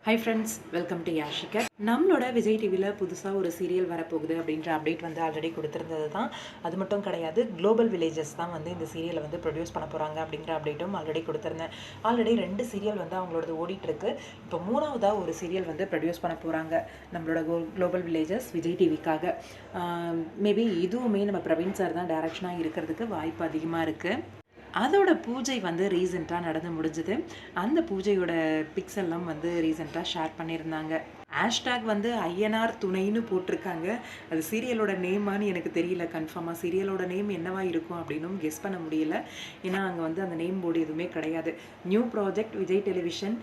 High friends, welcome to யாஷிகர். நம்மளோட விஜய் டிவியில் புதுசாக ஒரு சீரியல் வரப்போகுது அப்படின்ற அப்டேட் வந்து ஆல்ரெடி கொடுத்துருந்தது தான். அது மட்டும் கிடையாது, குளோபல் வில்லேஜஸ் தான் வந்து இந்த சீரியலை வந்து ப்ரொடியூஸ் பண்ண போகிறாங்க அப்படிங்கிற அப்டேட்டும் ஆல்ரெடி கொடுத்துருந்தேன். ஆல்ரெடி 2 சீரியல் வந்து அவங்களோட ஓடிட்டுருக்கு. இப்போ 3வதாக ஒரு சீரியல் வந்து ப்ரொடியூஸ் பண்ண போகிறாங்க நம்மளோட குளோபல் வில்லேஜஸ் விஜய் டிவிக்காக. மேபி இதுவுமே நம்ம பிரவீன் சார் தான் டைரக்ஷனாக இருக்கிறதுக்கு வாய்ப்பு அதிகமாக இருக்குது. அதோட பூஜை வந்து ரீசெண்டாக நடந்து முடிஞ்சுது. அந்த பூஜையோட பிக்ஸ் எல்லாம் வந்து ரீசெண்டாக ஷேர் பண்ணியிருந்தாங்க. ஹேஷ்டேக் வந்து ஐயனார் துணைன்னு போட்டிருக்காங்க. அது சீரியலோட நேமான்னு எனக்கு தெரியல கன்ஃபார்மாக. சீரியலோட நேம் என்னவா இருக்கும் அப்படின்னும் கெஸ் பண்ண முடியல. ஏன்னா அங்கே வந்து அந்த நேம் போர்டு எதுவுமே கிடையாது. New project Vijay television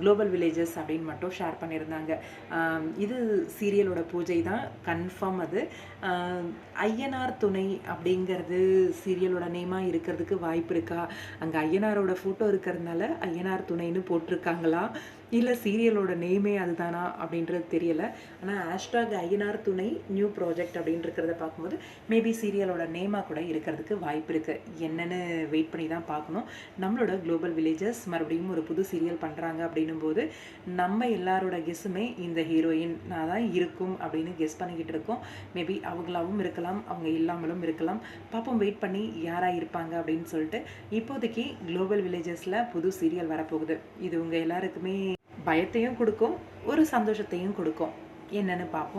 global villages அப்படின்னு மட்டும் ஷேர் பண்ணியிருந்தாங்க. இது சீரியலோட பூஜை தான் கன்ஃபார்ம். அது ஐயனார் துணை அப்படிங்கிறது சீரியலோட நேமாக இருக்கிறதுக்கு வாய்ப்பு இருக்கா? அங்கே ஐயனாரோட ஃபோட்டோ இருக்கிறதுனால ஐயனார் துணைன்னு போட்டிருக்காங்களா, இல்லை சீரியலோட நேமே அதுதானா அப்படின்றது தெரியலை. ஆனால் ஹேஷ்டாக் ஐயனார் துணை நியூ ப்ராஜெக்ட் அப்படின்னு இருக்கிறத பார்க்கும்போது மேபி சீரியலோட நேமாக கூட இருக்கிறதுக்கு வாய்ப்பு இருக்குது. என்னென்னு வெயிட் பண்ணி தான் பார்க்கணும். நம்மளோட குளோபல் வில்லேஜஸ் மறுபடியும் ஒரு புது சீரியல் பண்ணுறாங்க அப்படின்னும் போது நம்ம எல்லாரோட கெஸ்ஸுமே இந்த ஹீரோயின் தான் இருக்கும் அப்படின்னு கெஸ் பண்ணிக்கிட்டு இருக்கோம். மேபி அவங்களாவும் இருக்கலாம், அவங்க இல்லாமலும் இருக்கலாம். பார்ப்போம், வெயிட் பண்ணி யாராக இருப்பாங்க அப்படின்னு சொல்லிட்டு. இப்போதைக்கு குளோபல் வில்லேஜஸில் புது சீரியல் வரப்போகுது. இது உங்கள் எல்லாருக்குமே பயத்தையும் கொடுக்கும், ஒரு சந்தோஷத்தையும் கொடுக்கும். என்னன்னு பார்ப்போம்.